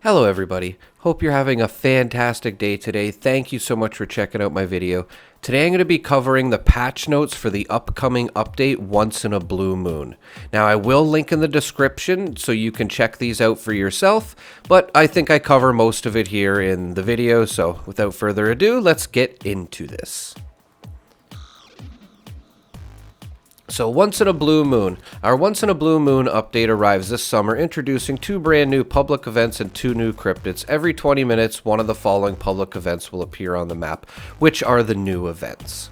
Hello everybody, hope you're having a fantastic day today. Thank you so much for checking out my video. Today I'm going to be covering the patch notes for the upcoming update Once in a Blue Moon. Now I will link in the description so you can check these out for yourself, but I think I cover most of it here in the video, so without further ado, let's get into this. So Once in a Blue Moon. Our Once in a Blue Moon update arrives this summer, introducing 2 brand new public events and 2 new cryptids. Every 20 minutes, one of the following public events will appear on the map, which are the new events.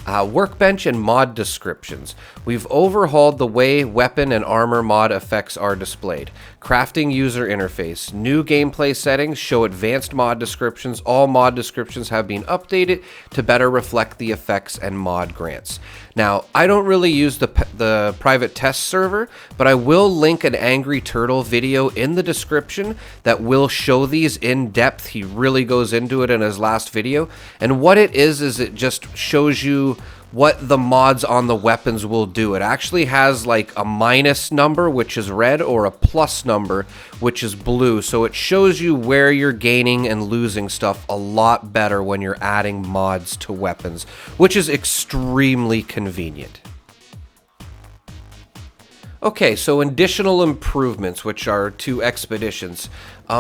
Workbench and mod descriptions. We've overhauled the way weapon and armor mod effects are displayed. Crafting user interface. New gameplay settings show advanced mod descriptions. All mod descriptions have been updated to better reflect the effects and mod grants. Now, I don't really use the private test server, but I will link an Angry Turtle video in the description that will show these in depth. He really goes into it in his last video. And what it is it just shows you what the mods on the weapons will do. It actually has like a minus number, which is red, or a plus number, which is blue. So it shows you where you're gaining and losing stuff a lot better when you're adding mods to weapons, which is extremely convenient. Okay, so additional improvements, which are 2 expeditions.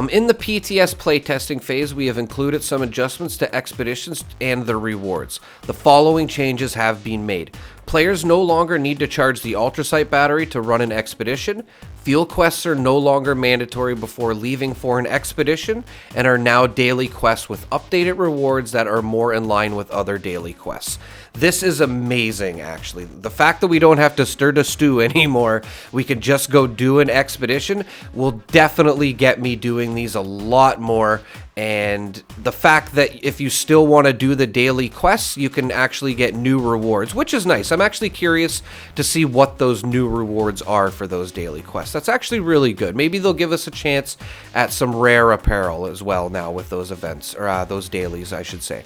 In the PTS playtesting phase, we have included some adjustments to expeditions and the rewards. The following changes have been made. Players no longer need to charge the Ultrasight battery to run an expedition. Field quests are no longer mandatory before leaving for an expedition and are now daily quests with updated rewards that are more in line with other daily quests. This is amazing, actually. The fact that we don't have to stir the stew anymore, we can just go do an expedition, will definitely get me doing these a lot more. And the fact that if you still want to do the daily quests, you can actually get new rewards, which is nice. I'm actually curious to see what those new rewards are for those daily quests. That's actually really good. Maybe they'll give us a chance at some rare apparel as well now with those events, or those dailies, I should say.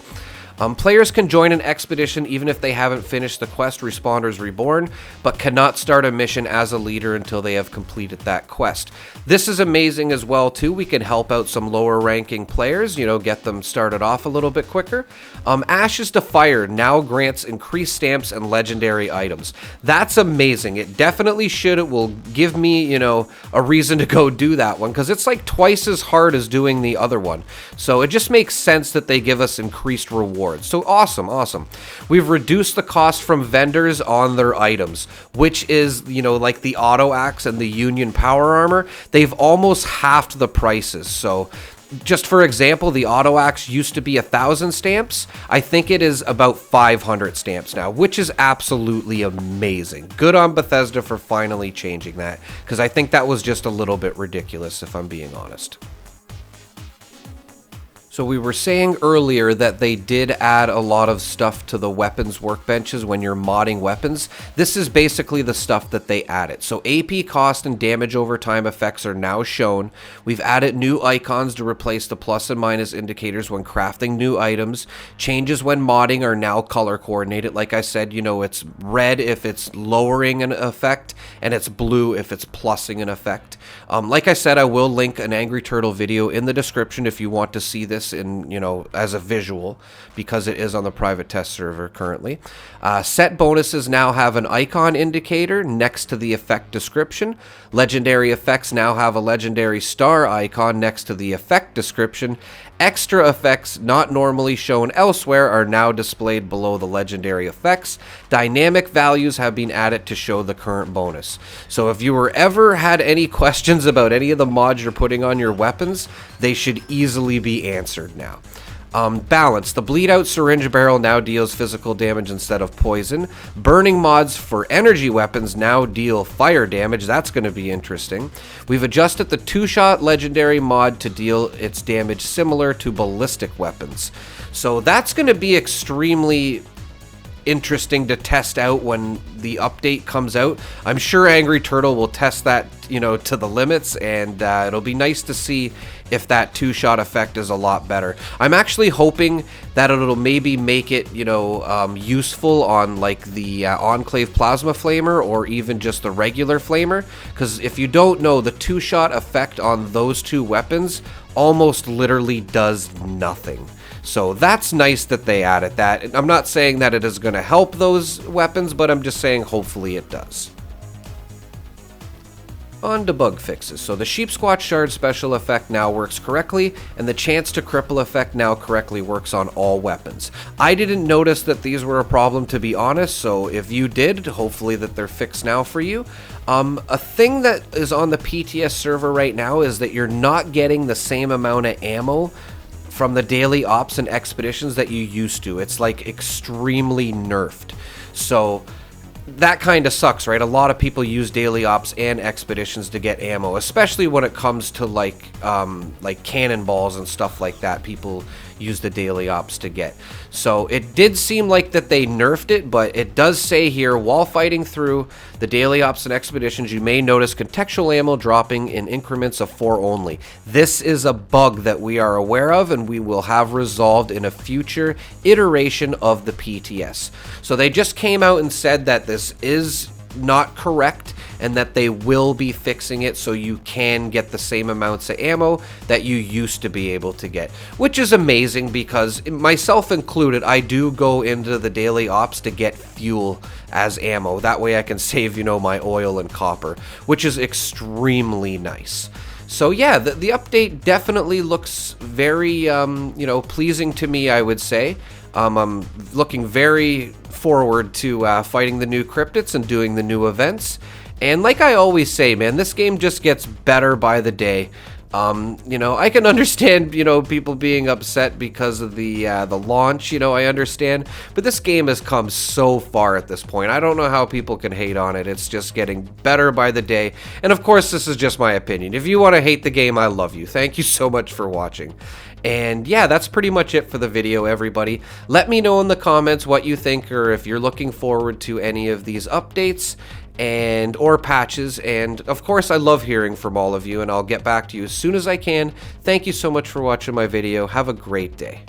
Players can join an expedition even if they haven't finished the quest Responders Reborn, but cannot start a mission as a leader until they have completed that quest. This is amazing as well too. We can help out some lower ranking players, get them started off a little bit quicker. Ashes to Fire now grants increased stamps and legendary items. That's amazing. It definitely should. It will give me, a reason to go do that one, because it's like twice as hard as doing the other one. So it just makes sense that they give us increased rewards. So awesome. We've reduced the cost from vendors on their items, which is, like the Auto Axe and the Union Power Armor. They've almost halved the prices. So just for example, the Auto Axe used to be 1,000 stamps. I think it is about 500 stamps now, which is absolutely amazing. Good on Bethesda for finally changing that, because I think that was just a little bit ridiculous, if I'm being honest. So we were saying earlier that they did add a lot of stuff to the weapons workbenches when you're modding weapons. This is basically the stuff that they added. So AP cost and damage over time effects are now shown. We've added new icons to replace the plus and minus indicators when crafting new items. Changes when modding are now color coordinated. Like I said, it's red if it's lowering an effect, and it's blue if it's plussing an effect. Like I said, I will link an Angry Turtle video in the description if you want to see this in, as a visual, because it is on the private test server currently. Set bonuses now have an icon indicator next to the effect description. Legendary effects now have a legendary star icon next to the effect description. Extra effects not normally shown elsewhere are now displayed below the legendary effects. Dynamic values have been added to show the current bonus. So if you were ever had any questions about any of the mods you're putting on your weapons, they should easily be answered now. Balance. The bleed out syringe barrel now deals physical damage instead of poison. Burning mods for energy weapons now deal fire damage. That's going to be interesting. We've adjusted the 2-shot legendary mod to deal its damage similar to ballistic weapons. So that's going to be extremely interesting to test out when the update comes out. I'm sure Angry Turtle will test that, you know, to the limits, and it'll be nice to see if that two-shot effect is a lot better. I'm actually hoping that it'll maybe make it, you know, useful on like the Enclave Plasma Flamer or even just the regular Flamer, because if you don't know, the two-shot effect on those two weapons almost literally does nothing. So that's nice that they added that. I'm not saying that it is going to help those weapons, but I'm just saying hopefully it does. On to bug fixes. So the Sheepsquatch Shard special effect now works correctly, and the Chance to Cripple effect now correctly works on all weapons. I didn't notice that these were a problem, to be honest, so if you did, hopefully that they're fixed now for you. A thing that is on the PTS server right now is that you're not getting the same amount of ammo from the daily ops and expeditions that you used to. It's like extremely nerfed. So that kind of sucks, right? A lot of people use daily ops and expeditions to get ammo, especially when it comes to like cannonballs and stuff like that. People use the daily ops to get. So it did seem like that they nerfed it, but it does say here, while fighting through the daily ops and expeditions, you may notice contextual ammo dropping in increments of 4 only. This is a bug that we are aware of and we will have resolved in a future iteration of the PTS. So they just came out and said that this is not correct and that they will be fixing it so you can get the same amounts of ammo that you used to be able to get, which is amazing because, myself included, I do go into the daily ops to get fuel as ammo. That way I can save, you know, my oil and copper, which is extremely nice. So yeah, the update definitely looks very, you know, pleasing to me, I would say. I'm looking very forward to fighting the new cryptids and doing the new events. And like I always say, man, this game just gets better by the day. You know, I can understand, you know, people being upset because of the launch, you know, I understand. But this game has come so far at this point. I don't know how people can hate on it. It's just getting better by the day. And of course, this is just my opinion. If you want to hate the game, I love you. Thank you so much for watching. And yeah, that's pretty much it for the video, everybody. Let me know in the comments what you think, or if you're looking forward to any of these updates and or patches. And of course, I love hearing from all of you, and I'll get back to you as soon as I can. Thank you so much for watching my video. Have a great day.